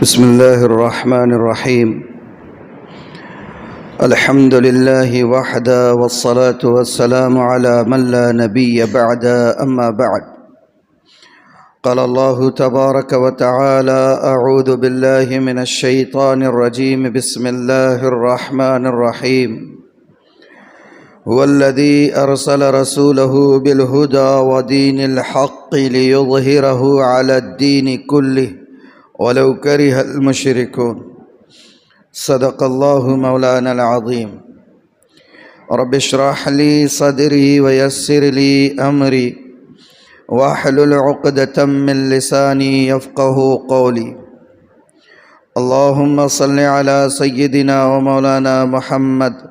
بسم الله الرحمن الرحيم. الحمد لله وحده والصلاة والسلام على من لا نبي بعد. أما بعد، قال الله تبارك وتعالى: أعوذ بالله من الشيطان الرجيم. بسم الله الرحمن الرحيم. هو الذي أرسل رسوله بالهدى ودين الحق ليظهره على الدين كله ولو كره المشركون. صدق الله مولانا العظيم. رب اشرح لي صدري ويسر لي أمري واحلل عقدة من لساني يفقه قولي. اللهم صل على سيدنا ومولانا محمد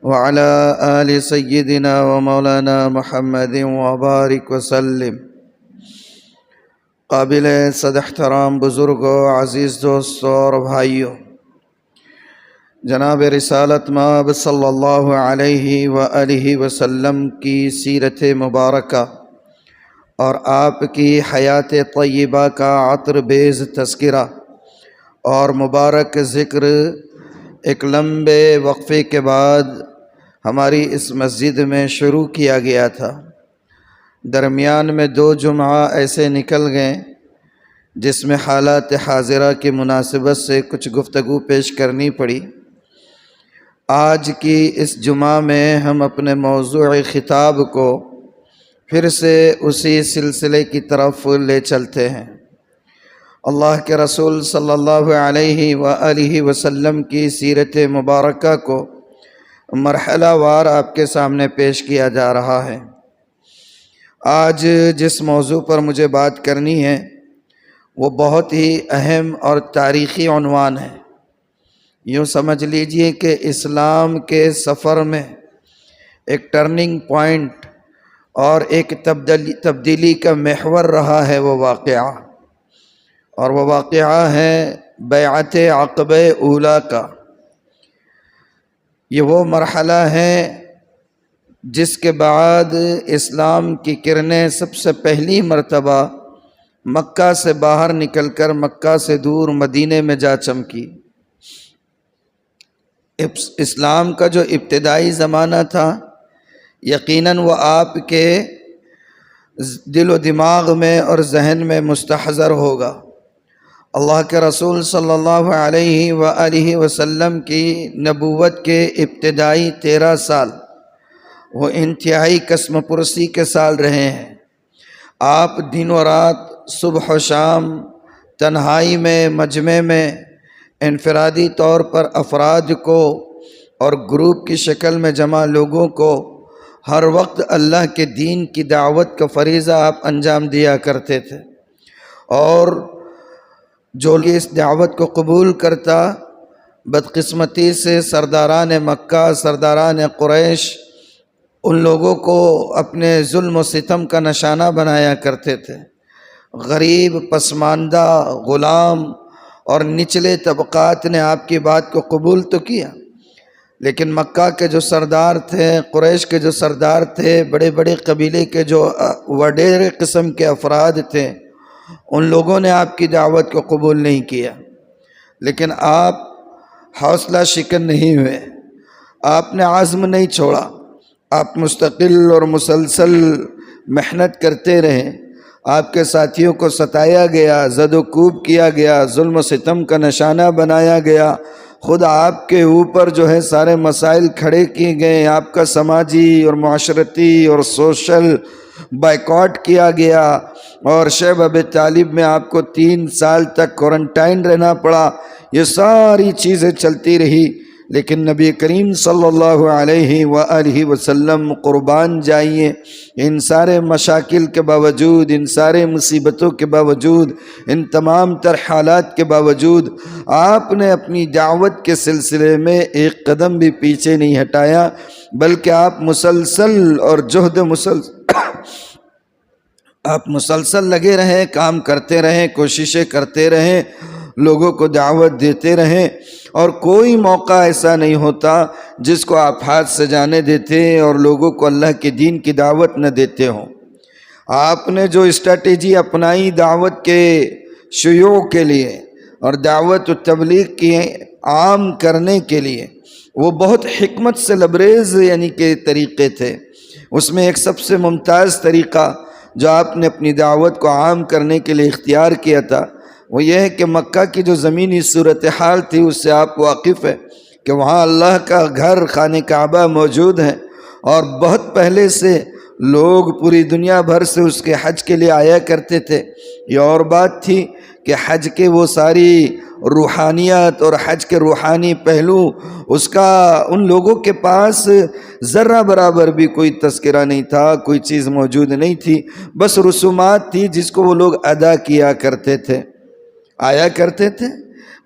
وعلى آل سيدنا ومولانا محمد وبارك وسلم. قابل صد احترام بزرگوں، عزیز دوستوں اور بھائیوں، جناب رسالت مآب صلی اللہ علیہ وآلہ وسلم کی سیرت مبارکہ اور آپ کی حیات طیبہ کا عطر بیز تذکرہ اور مبارک ذکر ایک لمبے وقفے کے بعد ہماری اس مسجد میں شروع کیا گیا تھا۔ درمیان میں 2 جمعہ ایسے نکل گئے جس میں حالات حاضرہ کی مناسبت سے کچھ گفتگو پیش کرنی پڑی۔ آج کی اس جمعہ میں ہم اپنے موضوع خطاب کو پھر سے اسی سلسلے کی طرف لے چلتے ہیں۔ اللہ کے رسول صلی اللہ علیہ وآلہ وسلم کی سیرت مبارکہ کو مرحلہ وار آپ کے سامنے پیش کیا جا رہا ہے۔ آج جس موضوع پر مجھے بات کرنی ہے وہ بہت ہی اہم اور تاریخی عنوان ہے۔ یوں سمجھ لیجئے کہ اسلام کے سفر میں ایک ٹرننگ پوائنٹ اور ایک تبدیلی کا محور رہا ہے وہ واقعہ، اور وہ واقعہ ہے بیعت عقبہ اولیٰ کا۔ یہ وہ مرحلہ ہے جس کے بعد اسلام کی کرنیں سب سے پہلی مرتبہ مکہ سے باہر نکل کر مکہ سے دور مدینے میں جا چمکی۔ اسلام کا جو ابتدائی زمانہ تھا یقیناً وہ آپ کے دل و دماغ میں اور ذہن میں مستحضر ہوگا۔ اللہ کے رسول صلی اللہ علیہ وآلہ وسلم کی نبوت کے ابتدائی 13 سال وہ انتہائی قسم پرسی کے سال رہے ہیں۔ آپ دن و رات، صبح و شام، تنہائی میں، مجمع میں، انفرادی طور پر افراد کو اور گروپ کی شکل میں جمع لوگوں کو ہر وقت اللہ کے دین کی دعوت کا فریضہ آپ انجام دیا کرتے تھے، اور جو اس دعوت کو قبول کرتا بدقسمتی سے سرداران مکہ، سرداران قریش ان لوگوں کو اپنے ظلم و ستم کا نشانہ بنایا کرتے تھے۔ غریب، پسماندہ، غلام اور نچلے طبقات نے آپ کی بات کو قبول تو کیا، لیکن مکہ کے جو سردار تھے، قریش کے جو سردار تھے، بڑے بڑے قبیلے کے جو وڈیرے قسم کے افراد تھے، ان لوگوں نے آپ کی دعوت کو قبول نہیں کیا۔ لیکن آپ حوصلہ شکن نہیں ہوئے، آپ نے عزم نہیں چھوڑا، آپ مستقل اور مسلسل محنت کرتے رہے۔ آپ کے ساتھیوں کو ستایا گیا، زد و کوب کیا گیا، ظلم و ستم کا نشانہ بنایا گیا، خود آپ کے اوپر جو ہے سارے مسائل کھڑے کیے گئے، آپ کا سماجی اور معاشرتی اور سوشل بائیکاٹ کیا گیا، اور شیب ابی طالب میں آپ کو 3 سال تک کوارنٹائن رہنا پڑا۔ یہ ساری چیزیں چلتی رہی، لیکن نبی کریم صلی اللہ علیہ وآلہ وسلم قربان جائیے، ان سارے مشاکل کے باوجود، ان سارے مصیبتوں کے باوجود، ان تمام تر حالات کے باوجود آپ نے اپنی دعوت کے سلسلے میں ایک قدم بھی پیچھے نہیں ہٹایا، بلکہ آپ مسلسل اور آپ مسلسل لگے رہے، کام کرتے رہے، کوششیں کرتے رہے، لوگوں کو دعوت دیتے رہیں، اور کوئی موقع ایسا نہیں ہوتا جس کو آپ ہاتھ سے جانے دیتے اور لوگوں کو اللہ کے دین کی دعوت نہ دیتے ہوں۔ آپ نے جو اسٹریٹجی اپنائی دعوت کے شیوع کے لیے اور دعوت و تبلیغ کی عام کرنے کے لیے وہ بہت حکمت سے لبریز یعنی کہ طریقے تھے۔ اس میں ایک سب سے ممتاز طریقہ جو آپ نے اپنی دعوت کو عام کرنے کے لیے اختیار کیا تھا وہ یہ ہے کہ مکہ کی جو زمینی صورتحال تھی اس سے آپ واقف ہیں کہ وہاں اللہ کا گھر خانہ کعبہ موجود ہے، اور بہت پہلے سے لوگ پوری دنیا بھر سے اس کے حج کے لیے آیا کرتے تھے۔ یہ اور بات تھی کہ حج کے وہ ساری روحانیت اور حج کے روحانی پہلو اس کا ان لوگوں کے پاس ذرہ برابر بھی کوئی تذکرہ نہیں تھا، کوئی چیز موجود نہیں تھی، بس رسومات تھی جس کو وہ لوگ ادا کیا کرتے تھے، آیا کرتے تھے،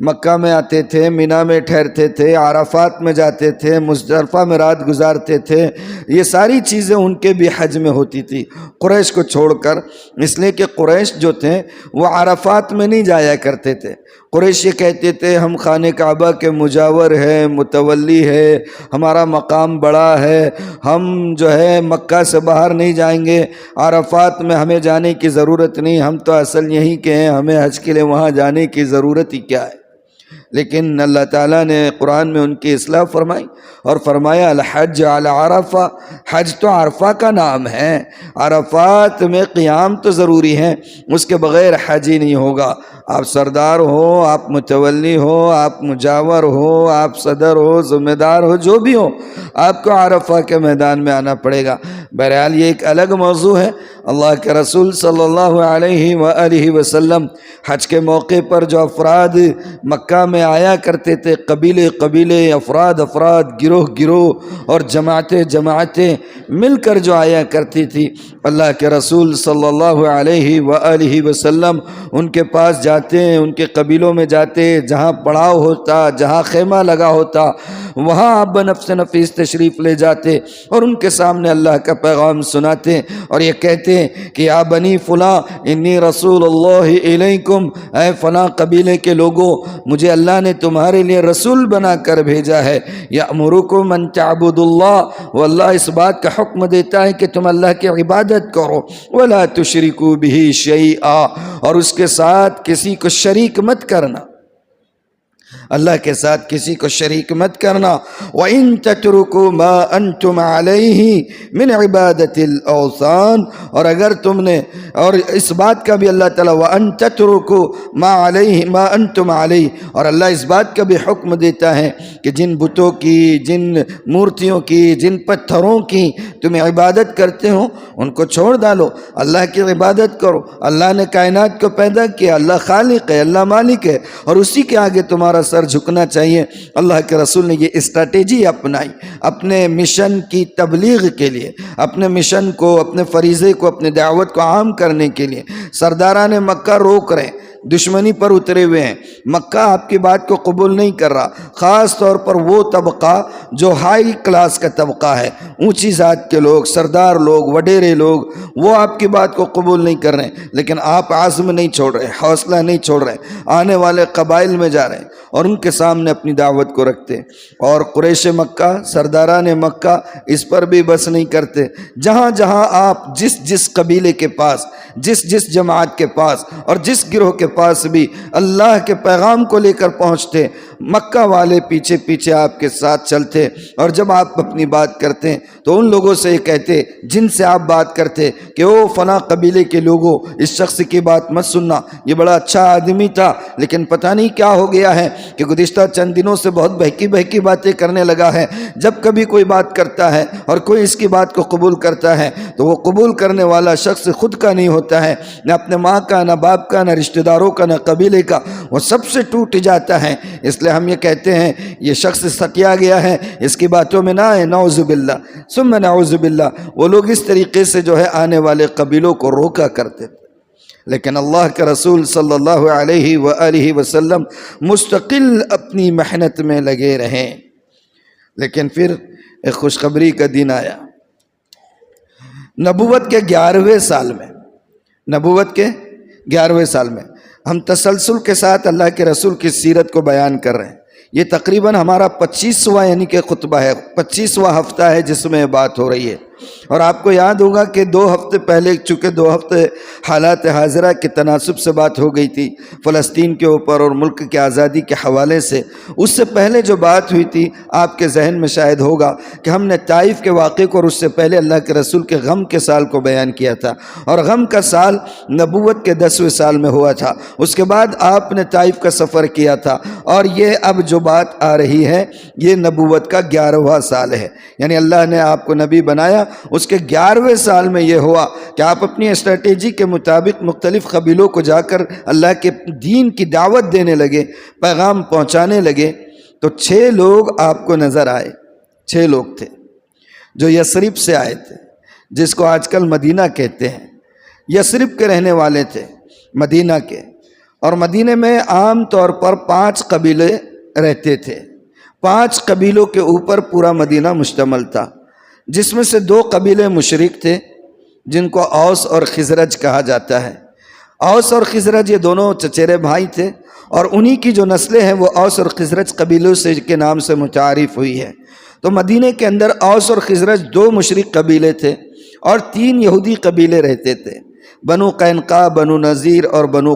مکہ میں آتے تھے، مینا میں ٹھہرتے تھے، عرفات میں جاتے تھے، مزدلفہ میں رات گزارتے تھے۔ یہ ساری چیزیں ان کے بھی حج میں ہوتی تھی قریش کو چھوڑ کر، اس لیے کہ قریش جو تھے وہ عرفات میں نہیں جایا کرتے تھے۔ قریش یہ کہتے تھے ہم خانہ کعبہ کے مجاور ہیں، متولی ہے، ہمارا مقام بڑا ہے، ہم جو ہے مکہ سے باہر نہیں جائیں گے، عرفات میں ہمیں جانے کی ضرورت نہیں، ہم تو اصل یہیں کے ہیں، ہمیں حج کے لیے وہاں جانے کی ضرورت ہی کیا ہے۔ لیکن اللہ تعالیٰ نے قرآن میں ان کی اصلاح فرمائی اور فرمایا الحج علی عرفہ، حج تو عرفہ کا نام ہے، عرفات میں قیام تو ضروری ہے، اس کے بغیر حج ہی نہیں ہوگا۔ آپ سردار ہو، آپ متولی ہو، آپ مجاور ہو، آپ صدر ہو، ذمہ دار ہو، جو بھی ہو، آپ کو عرفہ کے میدان میں آنا پڑے گا۔ بہرحال یہ ایک الگ موضوع ہے۔ اللہ کے رسول صلی اللہ علیہ وآلہ وسلم حج کے موقع پر جو افراد مکہ میں آیا کرتے تھے، قبیلے قبیلے، افراد افراد، گروہ گروہ اور جماعتیں جماعتیں مل کر جو آیا کرتی تھی، اللہ کے رسول صلی اللہ علیہ وآلہ وسلم ان کے پاس جاتے، ان کے قبیلوں میں جاتے، جہاں پڑاؤ ہوتا، جہاں خیمہ لگا ہوتا، وہاں آپ بنفس نفیس تشریف لے جاتے اور ان کے سامنے اللہ کا پیغام سناتے اور یہ کہتے کہ یا بنی فلاں انی رسول اللہ علیکم، اے فلاں قبیلے کے لوگوں، مجھے اللہ نے تمہارے لیے رسول بنا کر بھیجا ہے، یأمرکم ان تعبدوا اللہ، وہ اللہ اس بات کا حکم دیتا ہے کہ تم اللہ کی عبادت کرو، ولا تشرکوا بہ شیئا، اور اس کے ساتھ کسی کو شریک مت کرنا، اللہ کے ساتھ کسی کو شریک مت کرنا۔ وَإِن تَتْرُكُوا مَا أَنْتُمْ عَلَيْهِ مِنْ عِبَادَةِ الْأَوْثَانِ، اور اگر تم نے، اور اس بات کا بھی اللہ تعالیٰ وَأَن تَتْرُكُوا مَا عَلَيْهِ مَا أَنْتُمْ عَلَيْهِ، اور اللہ اس بات کا بھی حکم دیتا ہے کہ جن بتوں کی، جن مورتیوں کی، جن پتھروں کی تم عبادت کرتے ہو ان کو چھوڑ ڈالو، اللہ کی عبادت کرو۔ اللہ نے کائنات کو پیدا کیا، اللہ خالق ہے، اللہ مالک ہے، اور اسی کے آگے تمہارا سر جھکنا چاہیے۔ اللہ کے رسول نے یہ اسٹریٹجی اپنائی اپنے مشن کی تبلیغ کے لیے، اپنے مشن کو، اپنے فریضے کو، اپنے دعوت کو عام کرنے کے لیے۔ سرداران مکہ روک رہے ہیں، دشمنی پر اترے ہوئے ہیں، مکہ آپ کی بات کو قبول نہیں کر رہا، خاص طور پر وہ طبقہ جو ہائی کلاس کا طبقہ ہے، اونچی ذات کے لوگ، سردار لوگ، وڈیرے لوگ، وہ آپ کی بات کو قبول نہیں کر رہے ہیں، لیکن آپ عزم نہیں چھوڑ رہے، حوصلہ نہیں چھوڑ رہے، آنے والے قبائل میں جا رہے ہیں اور ان کے سامنے اپنی دعوت کو رکھتے ہیں۔ اور قریش مکہ، سرداران مکہ اس پر بھی بس نہیں کرتے، جہاں جہاں آپ جس قبیلے کے پاس، جس جماعت کے پاس اور جس گروہ کے پاس بھی اللہ کے پیغام کو لے کر پہنچتے، مکہ والے پیچھے پیچھے آپ کے ساتھ چلتے، اور جب آپ اپنی بات کرتے تو ان لوگوں سے یہ کہتے جن سے آپ بات کرتے کہ او فلاں قبیلے کے لوگوں، اس شخص کی بات مت سننا، یہ بڑا اچھا آدمی تھا لیکن پتہ نہیں کیا ہو گیا ہے کہ گزشتہ چند دنوں سے بہت بہکی باتیں کرنے لگا ہے، جب کبھی کوئی بات کرتا ہے اور کوئی اس کی بات کو قبول کرتا ہے تو وہ قبول کرنے والا شخص خود کا نہیں ہوتا ہے، نہ اپنے ماں کا، نہ باپ کا، نہ رشتہ داروں کا، نہ قبیلے کا، وہ سب سے ٹوٹ جاتا ہے۔ اس لیے ہم یہ کہتے ہیں یہ شخص ستیا گیا ہے، اس کی باتوں میں نہ آئے، نعوذ باللہ ثم نعوذ باللہ۔ وہ لوگ اس طریقے سے جو ہے آنے والے قبیلوں کو روکا کرتے تھے، لیکن اللہ کے رسول صلی اللہ علیہ وآلہ وسلم مستقل اپنی محنت میں لگے رہے۔ لیکن پھر ایک خوشخبری کا دن آیا، نبوت کے 11ویں سال میں، نبوت کے 11ویں سال میں ہم تسلسل کے ساتھ اللہ کے رسول کی سیرت کو بیان کر رہے ہیں۔ یہ تقریباً ہمارا 25واں یعنی کہ خطبہ ہے، 25واں ہفتہ ہے جس میں بات ہو رہی ہے۔ اور آپ کو یاد ہوگا کہ 2 ہفتے پہلے، چونکہ 2 ہفتے حالات حاضرہ کے تناسب سے بات ہو گئی تھی فلسطین کے اوپر اور ملک کی آزادی کے حوالے سے، اس سے پہلے جو بات ہوئی تھی آپ کے ذہن میں شاید ہوگا کہ ہم نے طائف کے واقعے کو اور اس سے پہلے اللہ کے رسول کے غم کے سال کو بیان کیا تھا، اور غم کا سال نبوت کے 10ویں سال میں ہوا تھا۔ اس کے بعد آپ نے طائف کا سفر کیا تھا، اور یہ اب جو بات آ رہی ہے یہ نبوت کا 11واں سال ہے، یعنی اللہ نے آپ کو نبی بنایا، اس کے 11ویں سال میں یہ ہوا کہ آپ اپنی اسٹریٹجی کے مطابق مختلف قبیلوں کو جا کر اللہ کے دین کی دعوت دینے لگے، پیغام پہنچانے لگے۔ تو 6 لوگ آپ کو نظر آئے، 6 لوگ تھے جو یثرب سے آئے تھے، جس کو آج کل مدینہ کہتے ہیں۔ یثرب کے رہنے والے تھے، مدینہ کے، اور مدینہ میں عام طور پر 5 قبیلے رہتے تھے۔ 5 قبیلوں کے اوپر پورا مدینہ مشتمل تھا، جس میں سے 2 قبیلے مشرک تھے جن کو اوس اور خزرج کہا جاتا ہے۔ اوس اور خزرج یہ دونوں چچیرے بھائی تھے، اور انہی کی جو نسلیں ہیں وہ اوس اور خزرج قبیلوں سے کے نام سے متعارف ہوئی ہے۔ تو مدینہ کے اندر اوس اور خزرج 2 مشرک قبیلے تھے، اور 3 یہودی قبیلے رہتے تھے، بنو قینقاع، بنو نذیر اور بنو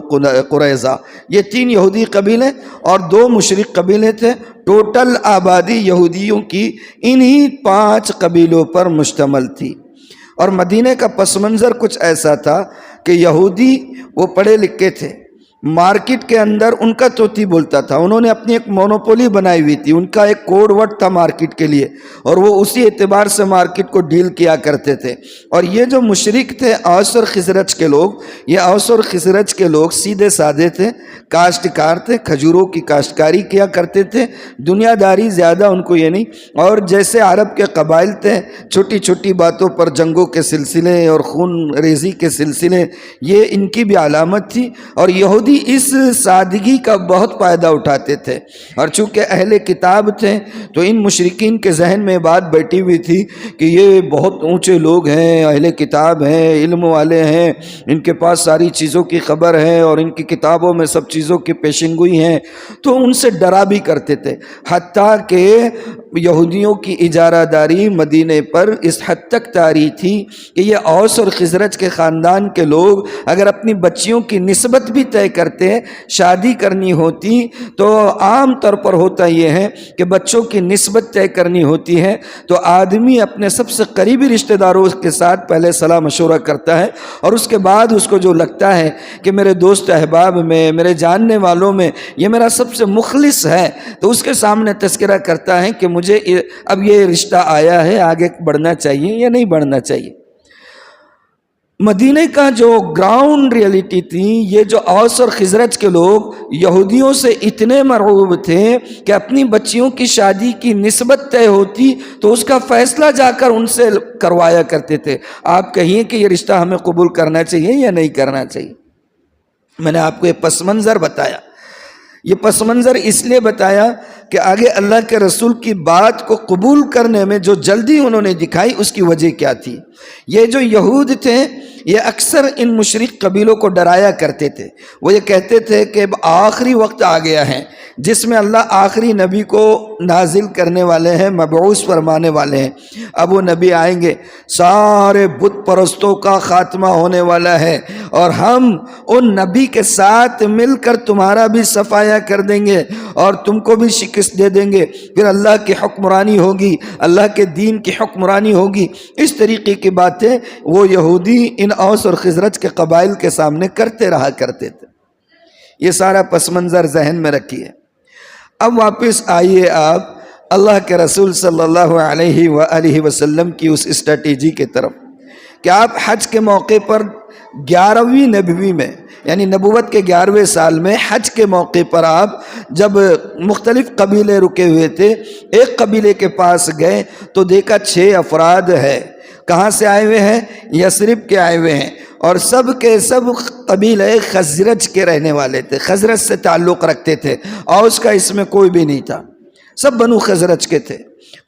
قریظہ۔ یہ 3 یہودی قبیلے اور 2 مشرک قبیلے تھے۔ ٹوٹل آبادی یہودیوں کی انہی 5 قبیلوں پر مشتمل تھی۔ اور مدینہ کا پس منظر کچھ ایسا تھا کہ یہودی وہ پڑھے لکھے تھے، مارکیٹ کے اندر ان کا طوطی بولتا تھا، انہوں نے اپنی ایک مونوپولی بنائی ہوئی تھی، ان کا ایک کوڈ ورڈ تھا مارکیٹ کے لیے، اور وہ اسی اعتبار سے مارکیٹ کو ڈیل کیا کرتے تھے۔ اور یہ جو مشرک تھے اوس اور خزرج کے لوگ، یہ اوس اور خزرج کے لوگ سیدھے سادے تھے، کاشتکار تھے، کھجوروں کی کاشتکاری کیا کرتے تھے، دنیا داری زیادہ ان کو یہ نہیں، اور جیسے عرب کے قبائل تھے چھوٹی چھوٹی باتوں پر جنگوں کے سلسلے اور خون ریزی کے سلسلے، یہ ان کی بھی علامت تھی۔ اور یہودی اس سادگی کا بہت فائدہ اٹھاتے تھے، اور چونکہ اہل کتاب تھے تو ان مشرکین کے ذہن میں بات بیٹھی ہوئی تھی کہ یہ بہت اونچے لوگ ہیں، اہل کتاب ہیں، علم والے ہیں، ان کے پاس ساری چیزوں کی خبر ہے اور ان کی کتابوں میں سب چیزوں کی پیشنگوئی ہیں، تو ان سے ڈرا بھی کرتے تھے۔ حتیٰ کہ یہودیوں کی اجارہ داری مدینہ پر اس حد تک طاری تھی کہ یہ اوس اور خزرج کے خاندان کے لوگ اگر اپنی بچیوں کی نسبت بھی طے کرتے، شادی کرنی ہوتی، تو عام طور پر ہوتا یہ ہے کہ بچوں کی نسبت طے کرنی ہوتی ہے تو آدمی اپنے سب سے قریبی رشتہ داروں کے ساتھ پہلے صلاح مشورہ کرتا ہے، اور اس کے بعد اس کو جو لگتا ہے کہ میرے دوست احباب میں، میرے جاننے والوں میں یہ میرا سب سے مخلص ہے، تو اس کے سامنے تذکرہ کرتا ہے کہ مجھے اب یہ رشتہ آیا ہے، آگے بڑھنا چاہیے یا نہیں بڑھنا چاہیے۔ مدینہ کا جو گراؤنڈ ریئلٹی تھی، یہ جو اوس اور خزرج کے لوگ یہودیوں سے اتنے مرعوب تھے کہ اپنی بچیوں کی شادی کی نسبت طے ہوتی تو اس کا فیصلہ جا کر ان سے کروایا کرتے تھے۔ آپ کہیے کہ یہ رشتہ ہمیں قبول کرنا چاہیے یا نہیں کرنا چاہیے۔ میں نے آپ کو یہ پس منظر بتایا، یہ پس منظر اس لیے بتایا کہ آگے اللہ کے رسول کی بات کو قبول کرنے میں جو جلدی انہوں نے دکھائی اس کی وجہ کیا تھی۔ یہ جو یہود تھے یہ اکثر ان مشرک قبیلوں کو ڈرایا کرتے تھے، وہ یہ کہتے تھے کہ اب آخری وقت آ گیا ہے جس میں اللہ آخری نبی کو نازل کرنے والے ہیں، مبعوث فرمانے والے ہیں، اب وہ نبی آئیں گے، سارے بت پرستوں کا خاتمہ ہونے والا ہے، اور ہم ان نبی کے ساتھ مل کر تمہارا بھی صفایا کر دیں گے اور تم کو بھی شکست دے دیں گے، پھر اللہ کی حکمرانی ہوگی، اللہ کے دین کی حکمرانی ہوگی۔ اس طریقے کی باتیں وہ یہودی ان اوس اور خزرج کے قبائل کے سامنے کرتے رہا کرتے تھے۔ یہ سارا پس منظر ذہن میں رکھیے۔ اب واپس آئیے آپ اللہ کے رسول صلی اللہ علیہ وآلہ وسلم کی اس اسٹریٹجی کے طرف کہ آپ حج کے موقع پر 11ویں نبوی میں، یعنی نبوت کے 11ویں سال میں حج کے موقع پر آپ جب مختلف قبیلے رکے ہوئے تھے، ایک قبیلے کے پاس گئے تو دیکھا 6 افراد ہے، کہاں سے آئے ہوئے ہیں؟ یثرب کے آئے ہوئے ہیں، اور سب کے سب قبیلہ خزرج کے رہنے والے تھے، خزرج سے تعلق رکھتے تھے، اوس کا اس میں کوئی بھی نہیں تھا، سب بنو خزرج کے تھے۔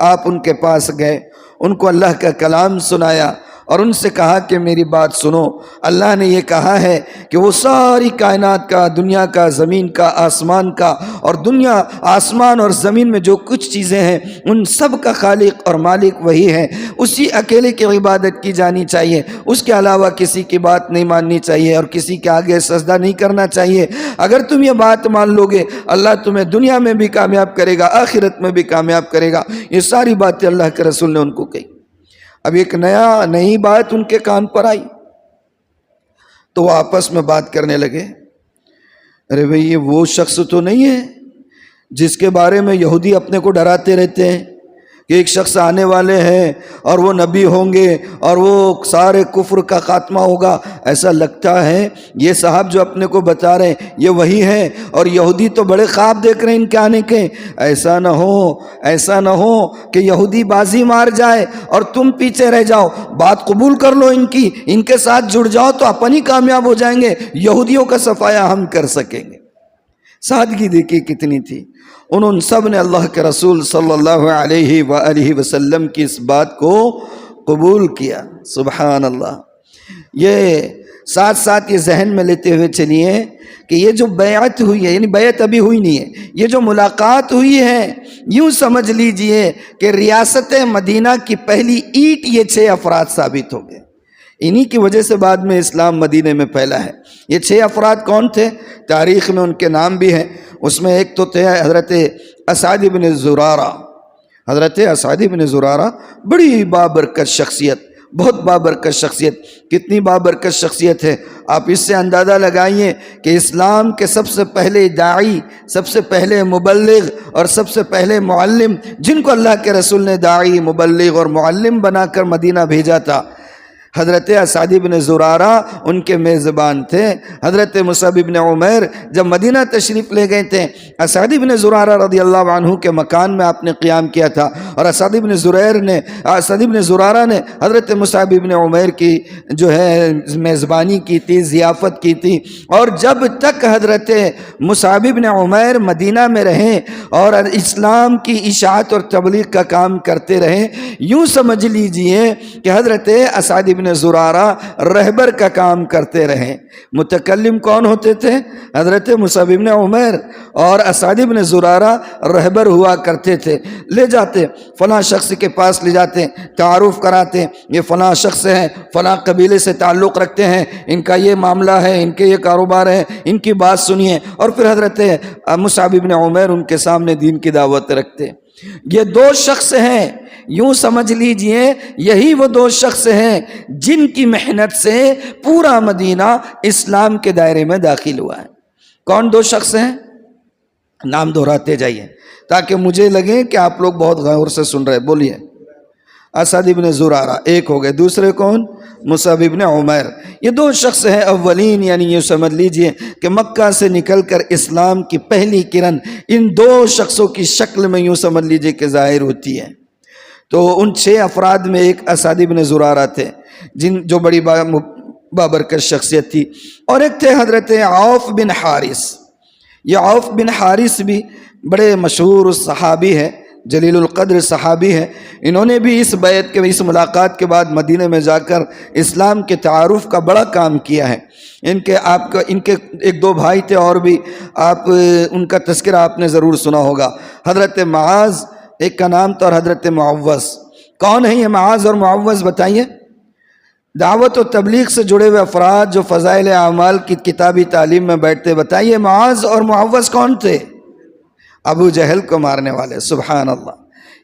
آپ ان کے پاس گئے، ان کو اللہ کا کلام سنایا، اور ان سے کہا کہ میری بات سنو، اللہ نے یہ کہا ہے کہ وہ ساری کائنات کا، دنیا کا، زمین کا، آسمان کا، اور دنیا آسمان اور زمین میں جو کچھ چیزیں ہیں ان سب کا خالق اور مالک وہی ہے، اسی اکیلے کی عبادت کی جانی چاہیے، اس کے علاوہ کسی کی بات نہیں ماننی چاہیے اور کسی کے آگے سجدہ نہیں کرنا چاہیے۔ اگر تم یہ بات مان لو گے اللہ تمہیں دنیا میں بھی کامیاب کرے گا، آخرت میں بھی کامیاب کرے گا۔ یہ ساری باتیں اللہ کے رسول نے ان کو کہی۔ اب ایک نئی بات ان کے کان پر آئی تو وہ آپس میں بات کرنے لگے، ارے بھئی یہ وہ شخص تو نہیں ہے جس کے بارے میں یہودی اپنے کو ڈراتے رہتے ہیں کہ ایک شخص آنے والے ہیں اور وہ نبی ہوں گے اور وہ سارے کفر کا خاتمہ ہوگا۔ ایسا لگتا ہے یہ صاحب جو اپنے کو بتا رہے ہیں یہ وہی ہے، اور یہودی تو بڑے خواب دیکھ رہے ہیں ان کے آنے کے۔ ایسا نہ ہو کہ یہودی بازی مار جائے اور تم پیچھے رہ جاؤ، بات قبول کر لو ان کی، ان کے ساتھ جڑ جاؤ تو اپن ہی کامیاب ہو جائیں گے، یہودیوں کا صفایا ہم کر سکیں گے۔ سادگی دیکھیے کتنی تھی۔ انہوں سب نے اللہ کے رسول صلی اللہ علیہ وآلہ وسلم کی اس بات کو قبول کیا۔ سبحان اللہ۔ یہ ساتھ ساتھ یہ ذہن میں لیتے ہوئے چلیے کہ یہ جو بیعت ہوئی ہے، یعنی بیعت ابھی ہوئی نہیں ہے، یہ جو ملاقات ہوئی ہے، یوں سمجھ لیجئے کہ ریاست مدینہ کی پہلی اینٹ یہ 6 افراد ثابت ہو گئے۔ انہی کی وجہ سے بعد میں اسلام مدینہ میں پھیلا ہے۔ یہ 6 افراد کون تھے؟ تاریخ میں ان کے نام بھی ہیں۔ اس میں ایک تو تھے حضرت اسعد بن زرارہ۔ حضرت اسعد بن زرارہ بڑی بابرکت شخصیت، بہت بابرکت شخصیت۔ کتنی بابرکت شخصیت ہے آپ اس سے اندازہ لگائیے کہ اسلام کے سب سے پہلے داعی، سب سے پہلے مبلغ اور سب سے پہلے معلم، جن کو اللہ کے رسول نے داعی، مبلغ اور معلم بنا کر مدینہ بھیجا تھا، حضرت اسعد بن زرارہ ان کے میزبان تھے۔ حضرت مصعب بن عمیر جب مدینہ تشریف لے گئے تھے، اسعد بن زرارہ رضی اللہ عنہ کے مکان میں آپ نے قیام کیا تھا، اور اسعد بن زرارہ نے حضرت مصعب بن عمیر کی جو ہے میزبانی کی تھی، ضیافت کی تھی۔ اور جب تک حضرت مصعب بن عمیر مدینہ میں رہیں اور اسلام کی اشاعت اور تبلیغ کا کام کرتے رہیں، یوں سمجھ لیجئے کہ حضرت اسعد بن زرارہ رہبر کا کام کرتے رہے۔ متکلم کون ہوتے تھے؟ حضرت مصعب بن عمیر، اور اسعد بن زرارہ رہبر ہوا کرتے تھے۔ لے جاتے، فلاں شخص کے پاس لے جاتے، تعارف کراتے، یہ فلاں شخص ہیں، فلاں قبیلے سے تعلق رکھتے ہیں، ان کا یہ معاملہ ہے، ان کے یہ کاروبار ہے، ان کی بات سنیے، اور پھر حضرت مصعب بن عمیر ان کے سامنے دین کی دعوت رکھتے۔ یہ 2 شخص ہیں، یوں سمجھ لیجئے یہی وہ 2 شخص ہیں جن کی محنت سے پورا مدینہ اسلام کے دائرے میں داخل ہوا ہے۔ کون 2 شخص ہیں؟ نام دہراتے جائیے تاکہ مجھے لگے کہ آپ لوگ بہت غور سے سن رہے۔ بولیے۔ اسعد بن زرارہ ایک ہو گئے، دوسرے کون؟ مصعب بن عمیر۔ یہ 2 شخص ہیں اولین، یعنی یہ سمجھ لیجئے کہ مکہ سے نکل کر اسلام کی پہلی کرن ان 2 شخصوں کی شکل میں یوں سمجھ لیجئے کہ ظاہر ہوتی ہے۔ تو ان 6 افراد میں ایک اسعد بن زرارہ تھے جو بڑی بابرکت شخصیت تھی، اور ایک تھے حضرت عوف بن حارث۔ یہ عوف بن حارث بھی بڑے مشہور صحابی ہے، جلیل القدر صحابی ہے۔ انہوں نے بھی اس بیعت کے، اس ملاقات کے بعد مدینہ میں جا کر اسلام کے تعارف کا بڑا کام کیا ہے۔ ان کے 1-2 بھائی تھے اور بھی، آپ ان کا تذکرہ آپ نے ضرور سنا ہوگا۔ حضرت معاذ ایک کا نام تھا، اور حضرت معوذ۔ کون ہے یہ معاذ اور معوذ؟ بتائیے۔ دعوت و تبلیغ سے جڑے ہوئے افراد جو فضائل اعمال کی کتابی تعلیم میں بیٹھتے، بتائیے معاذ اور معوذ کون تھے؟ ابو جہل کو مارنے والے۔ سبحان اللہ۔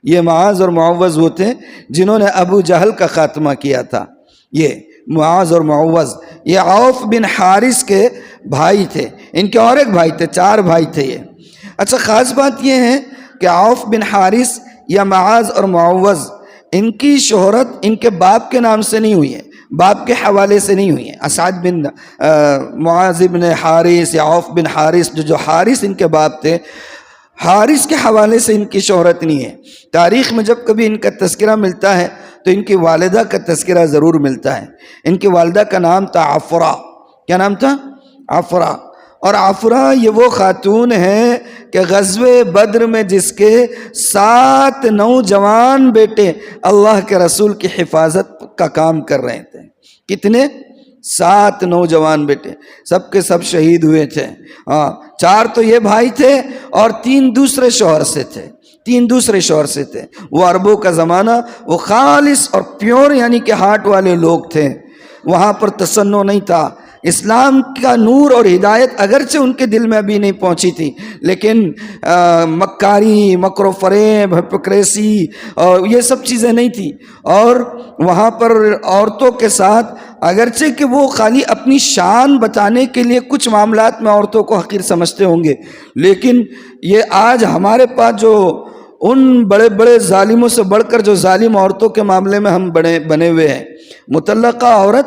یہ معاذ اور معوذ وہ تھے جنہوں نے ابو جہل کا خاتمہ کیا تھا۔ یہ معاذ اور معوذ یہ عوف بن حارث کے بھائی تھے۔ ان کے اور ایک بھائی تھے، 4 بھائی تھے یہ۔ اچھا، خاص بات یہ ہے کہ عوف بن حارث یا معاذ اور معوذ، ان کی شہرت ان کے باپ کے نام سے نہیں ہوئی ہے، باپ کے حوالے سے نہیں ہوئی ہے۔ اسعد بن معاذ بن حارث یا عوف بن حارث، جو حارث ان کے باپ تھے، حارث کے حوالے سے ان کی شہرت نہیں ہے۔ تاریخ میں جب کبھی ان کا تذکرہ ملتا ہے تو ان کی والدہ کا تذکرہ ضرور ملتا ہے۔ ان کی والدہ کا نام تھا عفرہ۔ کیا نام تھا؟ عفرہ۔ اور عفرہ یہ وہ خاتون ہے کہ غزوہ بدر میں جس کے 7 نوجوان بیٹے اللہ کے رسول کی حفاظت کا کام کر رہے تھے. کتنے؟ 7 نوجوان بیٹے، سب کے سب شہید ہوئے تھے. 4 تو یہ بھائی تھے اور 3 دوسرے شوہر سے تھے. 3 دوسرے شوہر سے تھے. وہ عربوں کا زمانہ، وہ خالص اور پیور یعنی کہ ہارٹ والے لوگ تھے. وہاں پر تسنع نہیں تھا. اسلام کا نور اور ہدایت اگرچہ ان کے دل میں ابھی نہیں پہنچی تھی، لیکن مکاری، مکر و فریب، ہپوکریسی اور یہ سب چیزیں نہیں تھی. اور وہاں پر عورتوں کے ساتھ اگرچہ کہ وہ خالی اپنی شان بچانے کے لیے کچھ معاملات میں عورتوں کو حقیر سمجھتے ہوں گے، لیکن یہ آج ہمارے پاس جو ان بڑے بڑے ظالموں سے بڑھ کر جو ظالم عورتوں کے معاملے میں ہم بنے ہوئے ہیں. مطلقہ عورت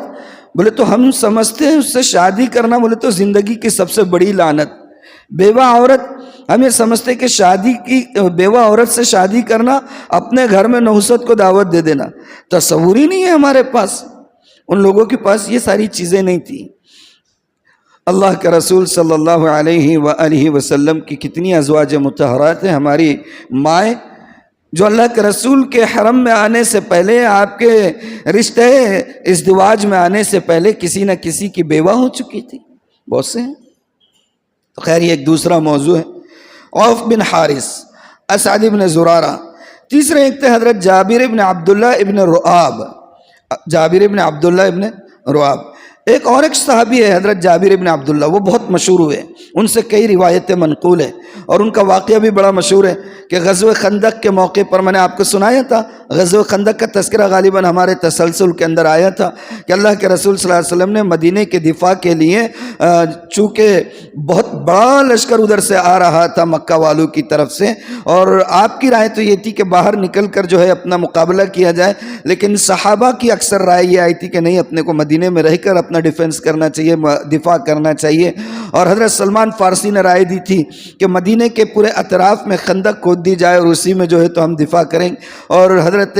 بولے تو ہم سمجھتے ہیں اس سے شادی کرنا بولے تو زندگی کی سب سے بڑی لعنت. بیوہ عورت ہم یہ سمجھتے کہ بیوہ عورت سے شادی کرنا اپنے گھر میں نحوست کو دعوت دے دینا. تصور ہی نہیں ہے ہمارے پاس. ان لوگوں کے پاس یہ ساری چیزیں نہیں تھیں. اللہ کے رسول صلی اللہ علیہ وآلہ وسلم کی کتنی ازواج مطہرات ہیں. ہماری مائیں جو اللہ کے رسول کے حرم میں آنے سے پہلے، آپ کے رشتے ازدواج میں آنے سے پہلے کسی نہ کسی کی بیوہ ہو چکی تھی. بہت سے ہیں. تو خیر یہ ایک دوسرا موضوع ہے. عوف بن حارث، اسعد بن زرارہ. تیسرے ایک تھے حضرت جابر ابن عبداللہ ابن رعاب. جابر ابن عبداللہ ابن رعاب. ایک اور ایک صحابی ہے حضرت جابر ابن عبداللہ، وہ بہت مشہور ہوئے. ان سے کئی روایتیں منقول ہیں اور ان کا واقعہ بھی بڑا مشہور ہے کہ غزوہ خندق کے موقع پر میں نے آپ کو سنایا تھا. غزوہ خندق کا تذکرہ غالباً ہمارے تسلسل کے اندر آیا تھا کہ اللہ کے رسول صلی اللہ علیہ وسلم نے مدینے کے دفاع کے لیے چونکہ بہت بڑا لشکر ادھر سے آ رہا تھا مکہ والوں کی طرف سے، اور آپ کی رائے تو یہ تھی کہ باہر نکل کر جو ہے اپنا مقابلہ کیا جائے، لیکن صحابہ کی اکثر رائے یہ آئی تھی کہ نہیں، اپنے کو مدینے میں رہ کر اپنا ڈیفنس کرنا چاہیے، دفاع کرنا چاہیے. اور حضرت سلمان فارسی نے رائے دی تھی کہ مدینے کے پورے اطراف میں خندق کھود دی جائے اور اسی میں جو ہے تو ہم دفاع کریں. اور حضرت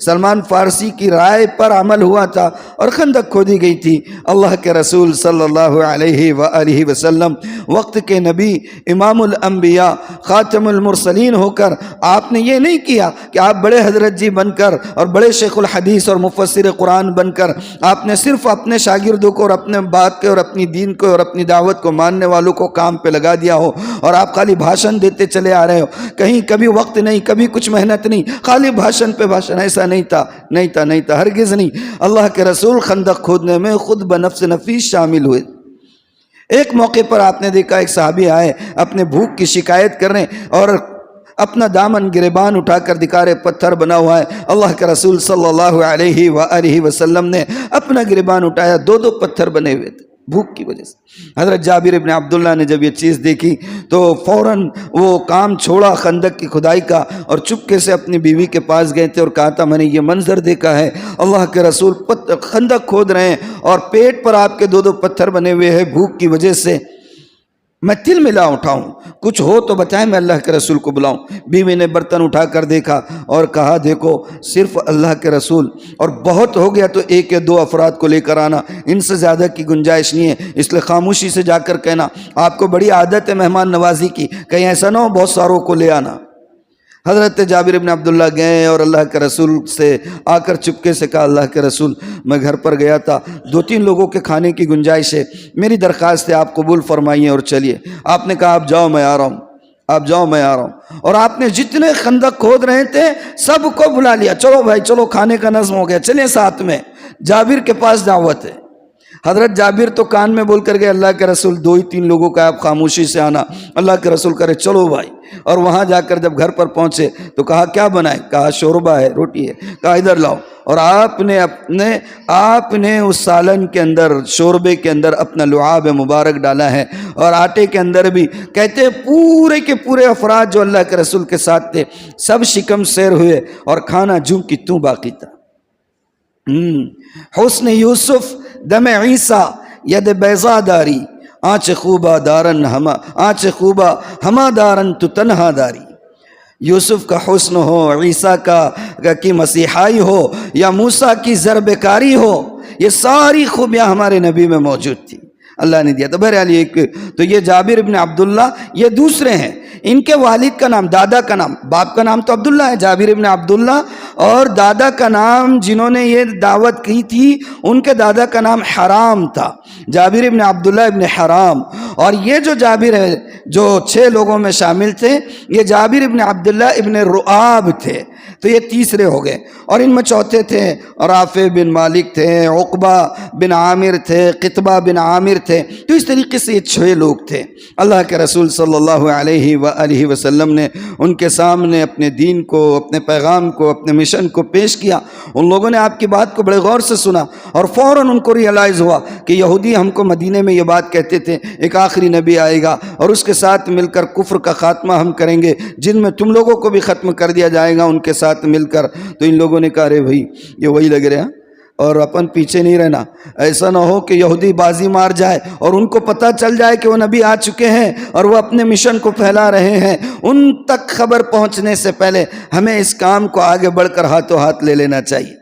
سلمان فارسی کی رائے پر عمل ہوا تھا اور خندق کھودی گئی تھی. اللہ کے رسول صلی اللہ علیہ وآلہ وسلم وقت کے نبی، امام الانبیاء، خاتم المرسلین ہو کر آپ نے یہ نہیں کیا کہ آپ بڑے حضرت جی بن کر اور بڑے شیخ الحدیث اور مفسر قرآن بن کر آپ نے صرف اپنے شاگردوں کو اور اپنے بات کے اور اپنی دین کو اور اپنی دعوت کو ماننے والوں کو کام پہ لگا دیا ہو اور آپ خالی بھاشن دیتے چلے آ رہے ہو. کہیں کبھی وقت نہیں، کبھی کچھ محنت نہیں، خالی بھاشن پہ بھاشن. ایسا نہیں تھا، ہرگز نہیں. اللہ کے رسول خندق کھودنے میں خود بنفس نفیس شامل ہوئے. ایک موقع پر آپ نے دیکھا ایک صحابی آئے اپنے بھوک کی شکایت کرنے اور اپنا دامن گریبان اٹھا کر دکھا رہے، پتھر بنا ہوا ہے. اللہ کے رسول صلی اللہ علیہ وآلہ وسلم نے اپنا گریبان اٹھایا، 2 پتھر بنے ہوئے تھے بھوک کی وجہ سے. حضرت جابر ابن عبداللہ نے جب یہ چیز دیکھی تو فوراً وہ کام چھوڑا خندق کی کھدائی کا اور چپکے سے اپنی بیوی کے پاس گئے تھے اور کہا تھا میں نے یہ منظر دیکھا ہے، اللہ کے رسول خندق کھود رہے ہیں اور پیٹ پر آپ کے 2 پتھر بنے ہوئے ہیں بھوک کی وجہ سے. میں تل ملا اٹھاؤں، کچھ ہو تو بتائیں، میں اللہ کے رسول کو بلاؤں. بیوی نے برتن اٹھا کر دیکھا اور کہا دیکھو صرف اللہ کے رسول، اور بہت ہو گیا تو 1 یا 2 افراد کو لے کر آنا، ان سے زیادہ کی گنجائش نہیں ہے، اس لیے خاموشی سے جا کر کہنا آپ کو بڑی عادت ہے مہمان نوازی کی، کہیں ایسا نہ ہو بہت ساروں کو لے آنا. حضرت جابر ابن عبداللہ گئے اور اللہ کے رسول سے آ کر چپکے سے کہا اللہ کے رسول میں گھر پر گیا تھا، 2-3 لوگوں کے کھانے کی گنجائش ہے، میری درخواست ہے آپ قبول فرمائیے اور چلیے. آپ نے کہا آپ جاؤ میں آ رہا ہوں، آپ جاؤ میں آ رہا ہوں. اور آپ نے جتنے خندق کھود رہے تھے سب کو بلا لیا، چلو بھائی چلو کھانے کا نظم ہو گیا، چلیں ساتھ میں، جابر کے پاس دعوت ہے. حضرت جابر تو کان میں بول کر گئے اللہ کے رسول 2-3 لوگوں کا آپ خاموشی سے آنا. اللہ کے رسول کرے چلو بھائی. اور وہاں جا کر جب گھر پر پہنچے تو کہا کیا بنائے؟ کہا شوربہ ہے، روٹی ہے. کہا ادھر لاؤ. اور آپ نے اس سالن کے اندر، شوربے کے اندر اپنا لعاب مبارک ڈالا ہے اور آٹے کے اندر بھی. کہتے ہیں پورے کے پورے افراد جو اللہ کے رسول کے ساتھ تھے سب شکم سیر ہوئے اور کھانا جوں کی توں باقی تھا. حسن یوسف دم عیسیٰ ید بیضا داری، آنچ خوبہ دارن ہما دارن تو تنہا داری. یوسف کا حسن ہو، عیسیٰ کی مسیحائی ہو یا موسیٰ کی ضرب کاری ہو، یہ ساری خوبیاں ہمارے نبی میں موجود تھی، اللہ نے دیا. تو بہرحال تو یہ جابر ابن عبداللہ یہ دوسرے ہیں. ان کے والد کا نام، دادا کا نام، باپ کا نام تو عبداللہ ہے، جابر ابن عبداللہ، اور دادا کا نام جنہوں نے یہ دعوت کی تھی ان کے دادا کا نام حرام تھا، جابر ابن عبداللہ ابن حرام۔ اور یہ جو جابر ہے جو 6 لوگوں میں شامل تھے، یہ جابر ابن عبداللہ ابن رؤاب تھے، تو یہ تیسرے ہو گئے۔ اور ان میں چوتھے تھے رافع بن مالک تھے، عقبہ بن عامر تھے، قطبہ بن عامر تھے۔ تو اس طریقے سے یہ 6 لوگ تھے۔ اللہ کے رسول صلی اللہ علیہ وآلہ وسلم نے ان کے سامنے اپنے دین کو، اپنے پیغام کو، اپنے مشن کو پیش کیا۔ ان لوگوں نے آپ کی بات کو بڑے غور سے سنا اور فوراً ان کو ریئلائز ہوا کہ یہودی ہم کو مدینے میں یہ بات کہتے تھے ایک آخری نبی آئے گا اور اس کے ساتھ مل کر کفر کا خاتمہ ہم کریں گے، جن میں تم لوگوں کو بھی ختم کر دیا جائے گا ان کے ساتھ مل کر۔ تو ان لوگوں نے کہا ارے بھائی یہ وہی لگ رہے ہیں اور اپن پیچھے نہیں رہنا، ایسا نہ ہو کہ یہودی بازی مار جائے اور ان کو پتہ چل جائے کہ وہ نبی آ چکے ہیں اور وہ اپنے مشن کو پھیلا رہے ہیں۔ ان تک خبر پہنچنے سے پہلے ہمیں اس کام کو آگے بڑھ کر ہاتھوں ہاتھ لے لینا چاہیے۔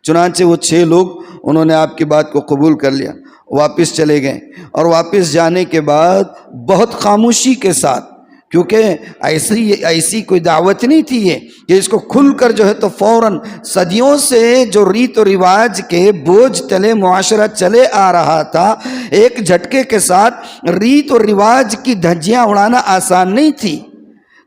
چنانچہ وہ 6 لوگ انہوں نے آپ کی بات کو قبول کر لیا، واپس چلے گئے، اور واپس جانے کے بعد بہت خاموشی کے ساتھ، کیونکہ ایسی کوئی دعوت نہیں تھی یہ کہ اس کو کھل کر جو ہے تو فوراً صدیوں سے جو ریت و رواج کے بوجھ تلے معاشرہ چلے آ رہا تھا، ایک جھٹکے کے ساتھ ریت و رواج کی دھجیاں اڑانا آسان نہیں تھی،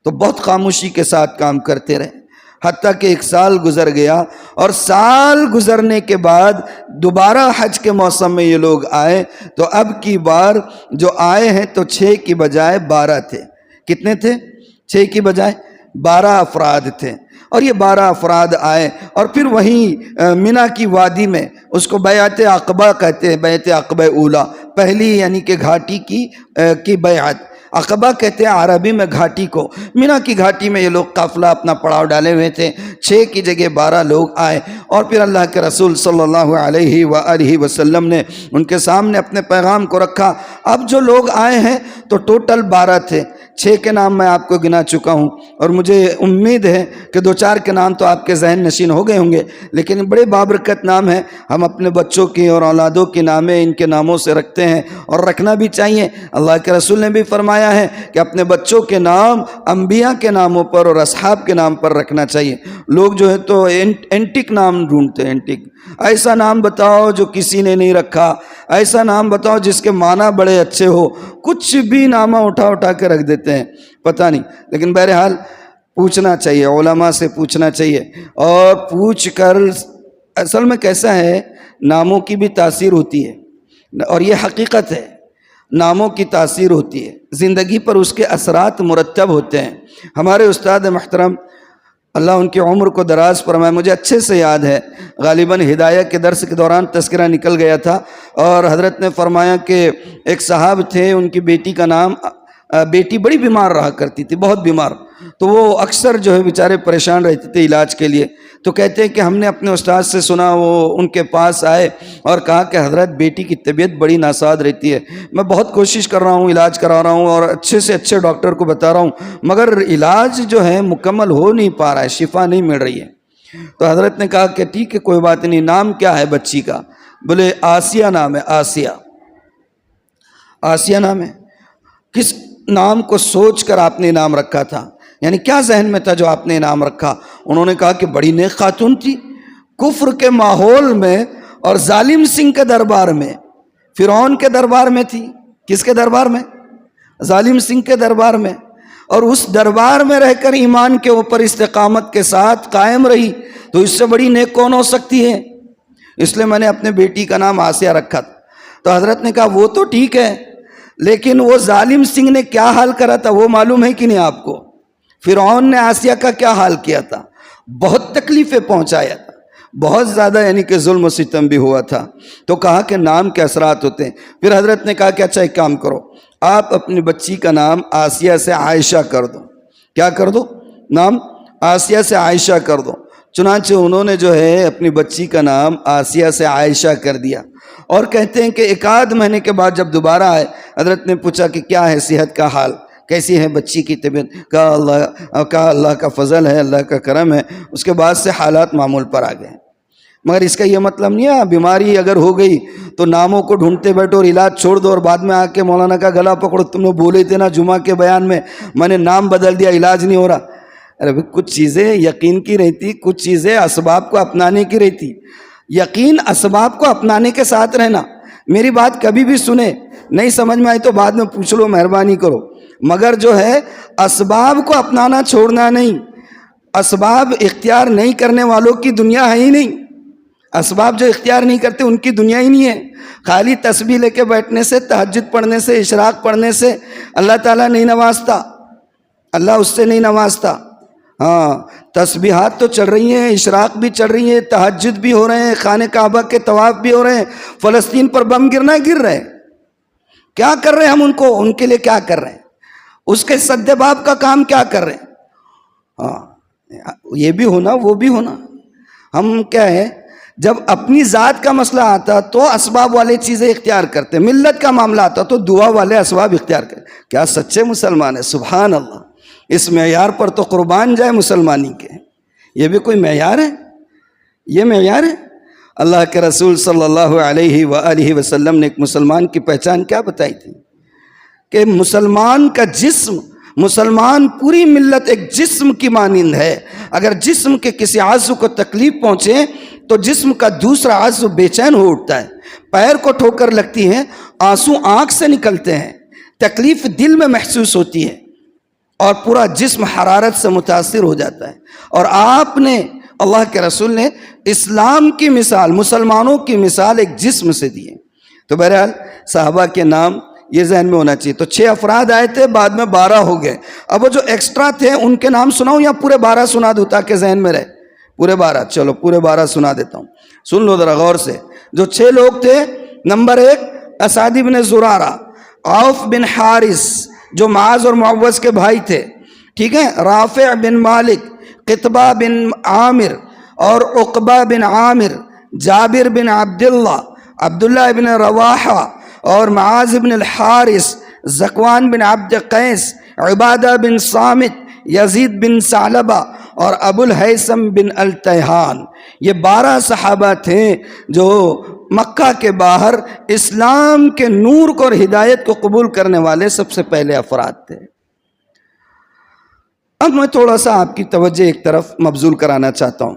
تو بہت خاموشی کے ساتھ کام کرتے رہے، حتیٰ کہ 1 سال گزر گیا، اور سال گزرنے کے بعد دوبارہ حج کے موسم میں یہ لوگ آئے، تو اب کی بار جو آئے ہیں تو 6 کی بجائے 12 تھے۔ کتنے تھے؟ 6 کی بجائے 12 افراد تھے، اور یہ 12 افراد آئے، اور پھر وہیں منی کی وادی میں، اس کو بیعت عقبہ کہتے ہیں، بیعت عقبہ اولا، پہلی یعنی کہ گھاٹی کی بیعت، عقبہ کہتے ہیں عربی میں گھاٹی کو۔ منی کی گھاٹی میں یہ لوگ قافلہ اپنا پڑاؤ ڈالے ہوئے تھے، 6 کی جگہ 12 لوگ آئے، اور پھر اللہ کے رسول صلی اللہ علیہ وآلہ وسلم نے ان کے سامنے اپنے پیغام کو رکھا۔ اب جو لوگ آئے ہیں تو ٹوٹل 12 تھے، 6 کے نام میں آپ کو گنا چکا ہوں، اور مجھے امید ہے کہ 2-4 کے نام تو آپ کے ذہن نشین ہو گئے ہوں گے، لیکن بڑے بابرکت نام ہیں، ہم اپنے بچوں کی اور اولادوں کے نامیں ان کے ناموں سے رکھتے ہیں، اور رکھنا بھی چاہیے۔ اللہ کے رسول نے بھی فرمایا ہے کہ اپنے بچوں کے نام انبیاء کے ناموں پر اور اصحاب کے نام پر رکھنا چاہیے۔ لوگ جو ہے تو اینٹک نام ڈھونڈتے ہیں، اینٹک، ایسا نام بتاؤ جو کسی نے نہیں رکھا، ایسا نام بتاؤ جس کے معنی بڑے اچھے ہو، کچھ بھی نامہ اٹھا کے رکھ دیتے ہیں، پتہ نہیں۔ لیکن بہرحال پوچھنا چاہیے، علماء سے پوچھنا چاہیے، اور پوچھ کر، اصل میں کیسا ہے، ناموں کی بھی تاثیر ہوتی ہے، اور یہ حقیقت ہے، ناموں کی تاثیر ہوتی ہے، زندگی پر اس کے اثرات مرتب ہوتے ہیں۔ ہمارے استاد محترم اللہ ان کی عمر کو دراز فرمائے، مجھے اچھے سے یاد ہے، غالباً ہدایہ کے درس کے دوران تذکرہ نکل گیا تھا، اور حضرت نے فرمایا کہ ایک صاحب تھے، ان کی بیٹی کا نام، بیٹی بڑی بیمار رہا کرتی تھی، بہت بیمار، تو وہ اکثر جو ہے بیچارے پریشان رہتے تھے علاج کے لیے۔ تو کہتے ہیں کہ ہم نے اپنے استاد سے سنا، وہ ان کے پاس آئے اور کہا کہ حضرت بیٹی کی طبیعت بڑی ناساز رہتی ہے، میں بہت کوشش کر رہا ہوں، علاج کرا رہا ہوں اور اچھے سے اچھے ڈاکٹر کو بتا رہا ہوں، مگر علاج جو ہے مکمل ہو نہیں پا رہا ہے، شفا نہیں مل رہی ہے۔ تو حضرت نے کہا کہ ٹھیک ہے کوئی بات نہیں، نام کیا ہے بچی کا؟ بولے آسیہ نام ہے، آسیہ۔ آسیہ نام ہے؟ کس نام کو سوچ کر آپ نے نام رکھا تھا؟ یعنی کیا ذہن میں تھا جو آپ نے نام رکھا؟ انہوں نے کہا کہ بڑی نیک خاتون تھی، کفر کے ماحول میں اور ظالم سنگھ کے دربار میں، فرعون کے دربار میں تھی۔ کس کے دربار میں؟ ظالم سنگھ کے دربار میں، اور اس دربار میں رہ کر ایمان کے اوپر استقامت کے ساتھ قائم رہی، تو اس سے بڑی نیک کون ہو سکتی ہے؟ اس لیے میں نے اپنے بیٹی کا نام آسیہ رکھا تھا۔ تو حضرت نے کہا وہ تو ٹھیک ہے، لیکن وہ ظالم سنگھ نے کیا حال کرا تھا وہ معلوم ہے کہ نہیں آپ کو؟ فرعون نے آسیہ کا کیا حال کیا تھا؟ بہت تکلیفیں پہنچایا تھا، بہت زیادہ یعنی کہ ظلم و ستم بھی ہوا تھا۔ تو کہا کہ نام کے اثرات ہوتے ہیں۔ پھر حضرت نے کہا کہ اچھا ایک کام کرو، آپ اپنی بچی کا نام آسیہ سے عائشہ کر دو۔ کیا کر دو؟ نام آسیہ سے عائشہ کر دو۔ چنانچہ انہوں نے جو ہے اپنی بچی کا نام آسیہ سے عائشہ کر دیا، اور کہتے ہیں کہ 1 مہینے کے بعد جب دوبارہ آئے، حضرت نے پوچھا کہ کیا ہے صحت کا حال، کیسی ہے بچی کی طبیعت؟ کہا اللہ کا فضل ہے، اللہ کا کرم ہے، اس کے بعد سے حالات معمول پر آ گئے۔ مگر اس کا یہ مطلب نہیں ہے بیماری اگر ہو گئی تو ناموں کو ڈھونڈتے بیٹھو اور علاج چھوڑ دو اور بعد میں آ کے مولانا کا گلا پکڑو، تم نے بولے تھے نا جمعہ کے بیان میں نے نام بدل دیا، علاج نہیں ہو رہا۔ ارے بھائی کچھ چیزیں یقین کی رہتی، کچھ چیزیں اسباب کو اپنانے کی رہتی۔ یقین اسباب کو اپنانے کے ساتھ رہنا۔ میری بات کبھی بھی سنے، نہیں سمجھ میں آئی تو بعد میں پوچھ لو، مہربانی کرو، مگر جو ہے اسباب کو اپنانا چھوڑنا نہیں۔ اسباب اختیار نہیں کرنے والوں کی دنیا ہے ہی نہیں۔ اسباب جو اختیار نہیں کرتے ان کی دنیا ہی نہیں ہے۔ خالی تسبیح لے کے بیٹھنے سے، تہجد پڑھنے سے، اشراق پڑھنے سے اللہ تعالیٰ نہیں نوازتا، اللہ اس سے نہیں نوازتا۔ ہاں تسبیحات تو چل رہی ہیں، اشراق بھی چل رہی ہیں، تہجد بھی ہو رہے ہیں، خانہ کعبہ کے طواف بھی ہو رہے ہیں، فلسطین پر بم گر رہے ہیں۔ کیا کر رہے ہیں ہم ان کے لیے کیا کر رہے ہیں؟ اس کے سد باب کا کام کیا کر رہے ہیں؟ ہاں یہ بھی ہونا وہ بھی ہونا۔ ہم کیا ہے، جب اپنی ذات کا مسئلہ آتا تو اسباب والے چیزیں اختیار کرتے، ملت کا معاملہ آتا تو دعا والے اسباب اختیار کرتے۔ کیا سچے مسلمان ہیں، سبحان اللہ۔ اس معیار پر تو قربان جائے مسلمانی کے۔ یہ بھی کوئی معیار ہے؟ یہ معیار ہے؟ اللہ کے رسول صلی اللہ علیہ وآلہ وسلم نے ایک مسلمان کی پہچان کیا بتائی تھی کہ مسلمان کا جسم، مسلمان پوری ملت ایک جسم کی مانند ہے۔ اگر جسم کے کسی عضو کو تکلیف پہنچے تو جسم کا دوسرا عضو بے چین ہو اٹھتا ہے، پیر کو ٹھوکر لگتی ہے، آنسو آنکھ سے نکلتے ہیں، تکلیف دل میں محسوس ہوتی ہے اور پورا جسم حرارت سے متاثر ہو جاتا ہے۔ اور آپ نے، اللہ کے رسول نے اسلام کی مثال، مسلمانوں کی مثال ایک جسم سے دی ہے۔ تو بہرحال صحابہ کے نام یہ ذہن میں ہونا چاہیے۔ تو 6 افراد آئے تھے، بعد میں 12 ہو گئے۔ اب وہ جو ایکسٹرا تھے ان کے نام سناؤں یا پورے 12 سنا دوں تاکہ ذہن میں رہے؟ پورے 12، چلو پورے 12 سنا دیتا ہوں، سن لو ذرا غور سے۔ جو 6 لوگ تھے، نمبر 1 اسعد بن زرارہ، عوف بن حارث جو معاذ اور معوذ کے بھائی تھے، ٹھیک ہے، رافع بن مالک، قطبہ بن عامر اور عقبہ بن عامر، جابر بن عبداللہ، عبداللہ بن رواحہ اور معاذ بن الحارث، ذکوان بن عبد قیس، عبادہ بن صامت، یزید بن ثعلبہ اور ابو الہیثم بن التیہان۔ یہ 12 صحابہ تھے جو مکہ کے باہر اسلام کے نور کو اور ہدایت کو قبول کرنے والے سب سے پہلے افراد تھے۔ اب میں تھوڑا سا آپ کی توجہ ایک طرف مبذول کرانا چاہتا ہوں۔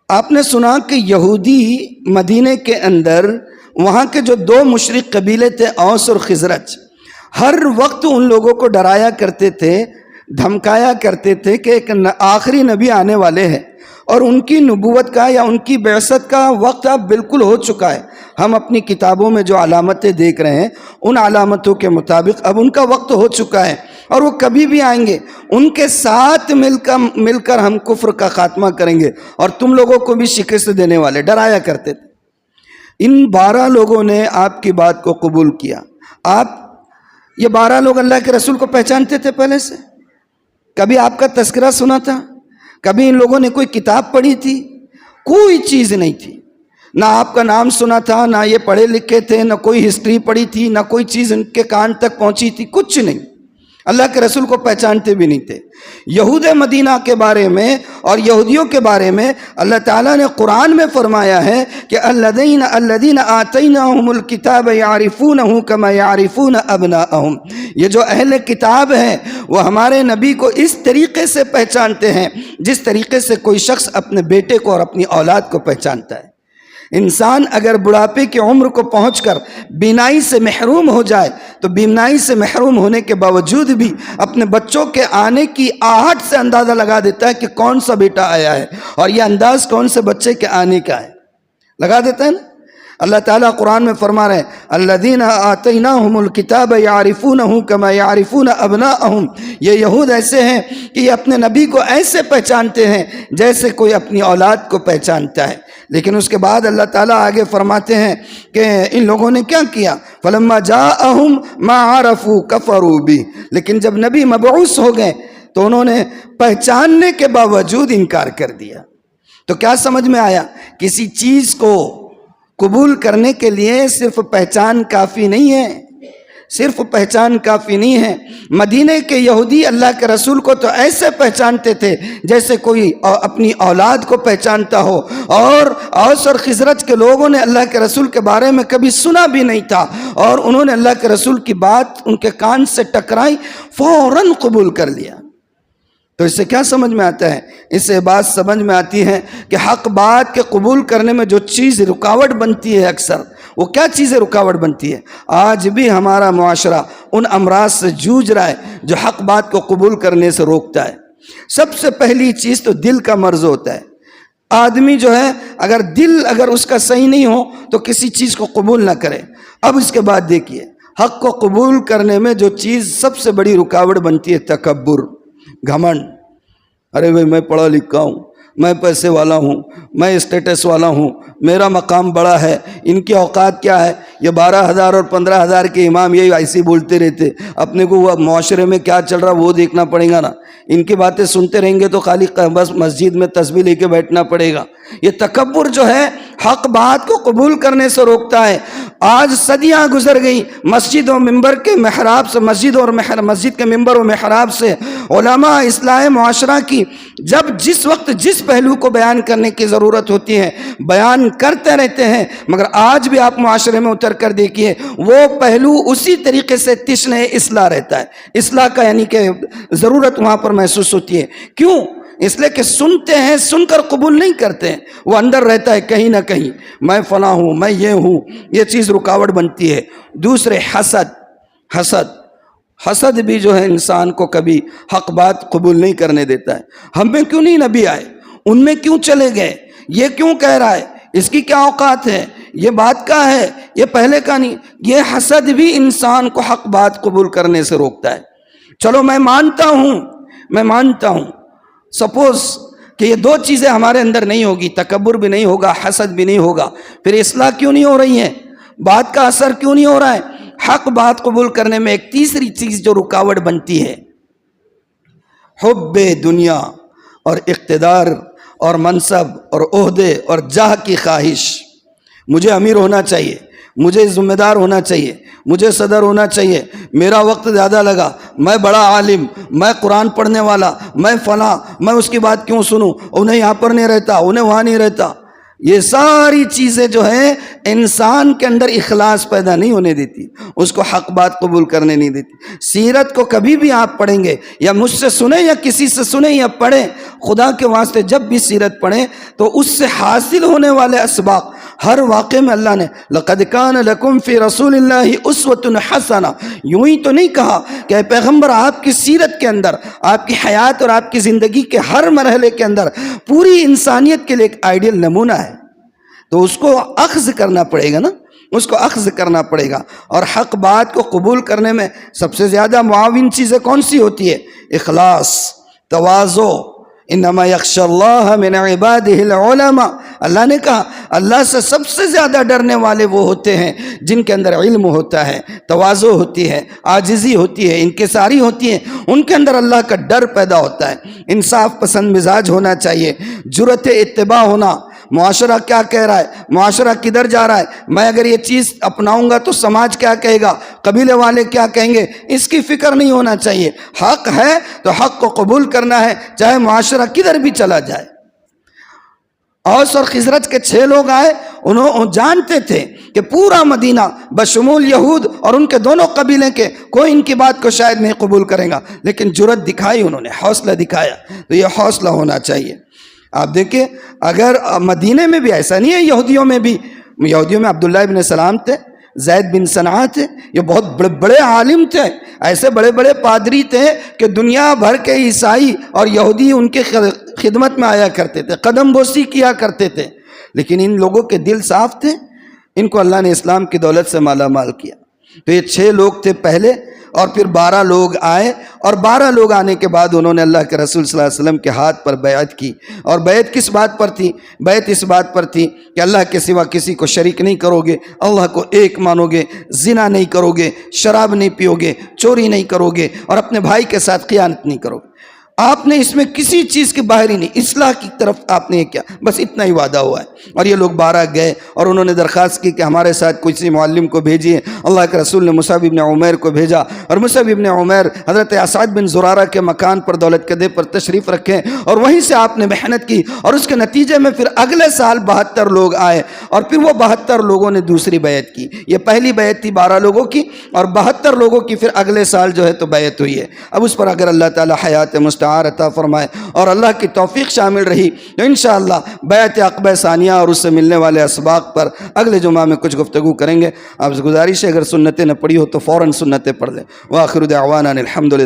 آپ نے سنا کہ یہودی مدینے کے اندر وہاں کے جو 2 مشرک قبیلے تھے، اوس اور خزرج، ہر وقت ان لوگوں کو ڈرایا کرتے تھے، دھمکایا کرتے تھے کہ ایک آخری نبی آنے والے ہیں اور ان کی نبوت کا یا ان کی بعثت کا وقت اب بالکل ہو چکا ہے۔ ہم اپنی کتابوں میں جو علامتیں دیکھ رہے ہیں ان علامتوں کے مطابق اب ان کا وقت ہو چکا ہے اور وہ کبھی بھی آئیں گے، ان کے ساتھ مل کر ہم کفر کا خاتمہ کریں گے اور تم لوگوں کو بھی شکست دینے والے، ڈرایا کرتے تھے۔ ان 12 لوگوں نے آپ کی بات کو قبول کیا۔ آپ یہ 12 لوگ اللہ کے رسول کو پہچانتے تھے پہلے سے؟ کبھی آپ کا تذکرہ سنا تھا؟ کبھی ان لوگوں نے کوئی کتاب پڑھی تھی؟ کوئی چیز نہیں تھی، نہ آپ کا نام سنا تھا، نہ یہ پڑھے لکھے تھے، نہ کوئی ہسٹری پڑھی تھی، نہ کوئی چیز ان کے کان تک پہنچی تھی، کچھ نہیں۔ اللہ کے رسول کو پہچانتے بھی نہیں تھے۔ یہود مدینہ کے بارے میں اور یہودیوں کے بارے میں اللہ تعالیٰ نے قرآن میں فرمایا ہے کہ الذین آتیناہم الکتاب یعرفونہ کما یعرفون ابناءہم، یہ جو اہل کتاب ہیں وہ ہمارے نبی کو اس طریقے سے پہچانتے ہیں جس طریقے سے کوئی شخص اپنے بیٹے کو اور اپنی اولاد کو پہچانتا ہے۔ انسان اگر بڑھاپے کی عمر کو پہنچ کر بینائی سے محروم ہو جائے تو بینائی سے محروم ہونے کے باوجود بھی اپنے بچوں کے آنے کی آہٹ سے اندازہ لگا دیتا ہے کہ کون سا بیٹا آیا ہے اور یہ انداز کون سے بچے کے آنے کا ہے، لگا دیتا ہے نا۔ اللہ تعالیٰ قرآن میں فرما رہے ہیں الذین آتیناہم الکتاب یعرفونہ کما یعرفون ابناءہم، یہ یہود ایسے ہیں کہ یہ اپنے نبی کو ایسے پہچانتے ہیں جیسے کوئی اپنی اولاد کو پہچانتا ہے۔ لیکن اس کے بعد اللہ تعالیٰ آگے فرماتے ہیں کہ ان لوگوں نے کیا کیا، فلما جاءہم ما عرفوا کفروا بہ، لیکن جب نبی مبعوث ہو گئے تو انہوں نے پہچاننے کے باوجود انکار کر دیا۔ تو کیا سمجھ میں آیا؟ کسی چیز کو قبول کرنے کے لیے صرف پہچان کافی نہیں ہے، صرف پہچان کافی نہیں ہے. مدینے کے یہودی اللہ کے رسول کو تو ایسے پہچانتے تھے جیسے کوئی اپنی اولاد کو پہچانتا ہو، اور اوس اور خزرج کے لوگوں نے اللہ کے رسول کے بارے میں کبھی سنا بھی نہیں تھا، اور انہوں نے اللہ کے رسول کی بات ان کے کان سے ٹکرائی، فوراً قبول کر لیا. تو اس سے کیا سمجھ میں آتا ہے؟ اس سے بات سمجھ میں آتی ہے کہ حق بات کے قبول کرنے میں جو چیز رکاوٹ بنتی ہے، اکثر وہ کیا چیزیں رکاوٹ بنتی ہے؟ آج بھی ہمارا معاشرہ ان امراض سے جوجھ رہا ہے جو حق بات کو قبول کرنے سے روکتا ہے. سب سے پہلی چیز تو دل کا مرض ہوتا ہے. آدمی جو ہے اگر اس کا صحیح نہیں ہو تو کسی چیز کو قبول نہ کرے. اب اس کے بعد دیکھیے، حق کو قبول کرنے میں جو چیز سب سے بڑی رکاوٹ بنتی ہے، تکبر، گھمنڈ. ارے بھائی میں پڑھا لکھا ہوں، میں پیسے والا ہوں، میں اسٹیٹس والا ہوں، میرا مقام بڑا ہے. ان کی اوقات کیا ہے؟ یہ 12,000 اور 15,000 کے امام یہی ایسے بولتے رہتے. اپنے کو وہ معاشرے میں کیا چل رہا وہ دیکھنا پڑے گا نا. ان کی باتیں سنتے رہیں گے تو خالی بس مسجد میں تسبیح لے کے بیٹھنا پڑے گا. یہ تکبر جو ہے حق بات کو قبول کرنے سے روکتا ہے. آج صدیاں گزر گئی، مسجد و ممبر کے محراب سے، مسجد کے ممبر و محراب سے علماء اصلاح معاشرہ کی جس وقت جس پہلو کو بیان کرنے کی ضرورت ہوتی ہے بیان کرتے رہتے ہیں، مگر آج بھی آپ معاشرے میں اتر کر دیکھیے وہ پہلو اسی طریقے سے تشنہ اصلاح رہتا ہے. اصلاح کا یعنی کہ ضرورت وہاں پر محسوس ہوتی ہے. کیوں؟ اس لیے کہ سنتے ہیں، سن کر قبول نہیں کرتے ہیں. وہ اندر رہتا ہے کہیں نہ کہیں، میں فلاں ہوں، میں یہ ہوں. یہ چیز رکاوٹ بنتی ہے. دوسرے حسد بھی جو ہے انسان کو کبھی حق بات قبول نہیں کرنے دیتا ہے. ہم میں کیوں نہیں نبی آئے؟ ان میں کیوں چلے گئے؟ یہ کیوں کہہ رہا ہے؟ اس کی کیا اوقات ہے؟ یہ بات کا ہے، یہ پہلے کا نہیں. یہ حسد بھی انسان کو حق بات قبول کرنے سے روکتا ہے. چلو میں مانتا ہوں سپوز کہ یہ دو چیزیں ہمارے اندر نہیں ہوگی، تکبر بھی نہیں ہوگا، حسد بھی نہیں ہوگا، پھر اصلاح کیوں نہیں ہو رہی ہے؟ بات کا اثر کیوں نہیں ہو رہا ہے؟ حق بات قبول کرنے میں ایک تیسری چیز جو رکاوٹ بنتی ہے، حب دنیا اور اقتدار اور منصب اور عہدے اور جاہ کی خواہش. مجھے امیر ہونا چاہیے، مجھے ذمہ دار ہونا چاہیے، مجھے صدر ہونا چاہیے، میرا وقت زیادہ لگا، میں بڑا عالم، میں قرآن پڑھنے والا، میں فلاں، میں اس کی بات کیوں سنوں؟ انہیں یہاں پر نہیں رہتا، انہیں وہاں نہیں رہتا. یہ ساری چیزیں جو ہیں انسان کے اندر اخلاص پیدا نہیں ہونے دیتی، اس کو حق بات قبول کرنے نہیں دیتی. سیرت کو کبھی بھی آپ پڑھیں گے، یا مجھ سے سنیں یا کسی سے سنیں یا پڑھیں، خدا کے واسطے جب بھی سیرت پڑھیں تو اس سے حاصل ہونے والے اسباق ہر واقعے میں اللہ نے لَقَدْ كَانَ لَكُمْ فِي رَسُولِ اللَّهِ أُسْوَةٌ حَسَنَةٌ، یوں ہی تو نہیں کہا کہ اے پیغمبر آپ کی سیرت کے اندر، آپ کی حیات اور آپ کی زندگی کے ہر مرحلے کے اندر پوری انسانیت کے لیے ایک آئیڈیل نمونہ ہے. تو اس کو اخذ کرنا پڑے گا نا، اس کو اخذ کرنا پڑے گا. اور حق بات کو قبول کرنے میں سب سے زیادہ معاون چیزیں کون سی ہوتی ہے؟ اخلاص، تواضع. انما یخشی اللہ من عبادہ العلماء. اللہ نے کہا اللہ سے سب سے زیادہ ڈرنے والے وہ ہوتے ہیں جن کے اندر علم ہوتا ہے، تواضع ہوتی ہے، عاجزی ہوتی ہے، انکساری ہوتی ہے، ان کے اندر اللہ کا ڈر پیدا ہوتا ہے. انصاف پسند مزاج ہونا چاہیے، جرأت اتباع ہونا. معاشرہ کیا کہہ رہا ہے، معاشرہ کدھر جا رہا ہے، میں اگر یہ چیز اپناؤں گا تو سماج کیا کہے گا، قبیلے والے کیا کہیں گے، اس کی فکر نہیں ہونا چاہیے. حق ہے تو حق کو قبول کرنا ہے، چاہے معاشرہ کدھر بھی چلا جائے. اوس اور خزرج کے 6 لوگ آئے، انہوں جانتے تھے کہ پورا مدینہ بشمول یہود اور ان کے دونوں قبیلے کے کوئی ان کی بات کو شاید نہیں قبول کرے گا، لیکن جرأت دکھائی، انہوں نے حوصلہ دکھایا. تو یہ حوصلہ ہونا چاہیے. آپ دیکھیں اگر مدینے میں بھی ایسا نہیں ہے، یہودیوں میں عبداللہ ابن سلام تھے، زید بن صنعا تھے، یہ بہت بڑے عالم تھے، ایسے بڑے بڑے پادری تھے کہ دنیا بھر کے عیسائی اور یہودی ان کے خدمت میں آیا کرتے تھے، قدم بوسی کیا کرتے تھے. لیکن ان لوگوں کے دل صاف تھے، ان کو اللہ نے اسلام کی دولت سے مالا مال کیا. تو یہ 6 لوگ تھے پہلے، اور پھر 12 لوگ آئے، اور 12 لوگ آنے کے بعد انہوں نے اللہ کے رسول صلی اللہ علیہ وسلم کے ہاتھ پر بیعت کی. اور بیعت کس بات پر تھی؟ بیعت اس بات پر تھی کہ اللہ کے سوا کسی کو شریک نہیں کرو گے، اللہ کو ایک مانو گے، زنا نہیں کرو گے، شراب نہیں پیو گے، چوری نہیں کرو گے، اور اپنے بھائی کے ساتھ خیانت نہیں کرو گے. آپ نے اس میں کسی چیز کے باہر ہی نہیں، اصلاح کی طرف آپ نے یہ کیا، بس اتنا ہی وعدہ ہوا ہے۔ اور یہ لوگ بارہ گئے اور انہوں نے درخواست کی کہ ہمارے ساتھ کسی معلم کو بھیجیے۔ اللہ کے رسول نے مصعب ابن عمیر کو بھیجا، اور مصعب ابن عمیر حضرت اسعد بن زرارہ کے مکان پر دولت کدے پر تشریف رکھے، اور وہیں سے آپ نے محنت کی، اور اس کے نتیجے میں پھر اگلے سال 72 لوگ آئے، اور پھر وہ 72 لوگوں نے دوسری بیعت کی۔ یہ پہلی بیعت تھی 12 لوگوں کی، اور 72 لوگوں کی پھر اگلے سال جو ہے تو بیعت ہوئی ہے۔ اب اس پر اگر اللہ تعالی حیات مستعار عطا فرمائے اور اللہ کی توفیق شامل رہی تو انشاءاللہ بیعت عقبہ ثانیہ اور اس سے ملنے والے اسباق پر اگلے جمعہ میں کچھ گفتگو کریں گے۔ آپ سے گزارش ہے اگر سنتیں نہ پڑھی ہو تو فوراً سنتیں پڑھ لیں۔ وآخر دعوانا الحمدللہ۔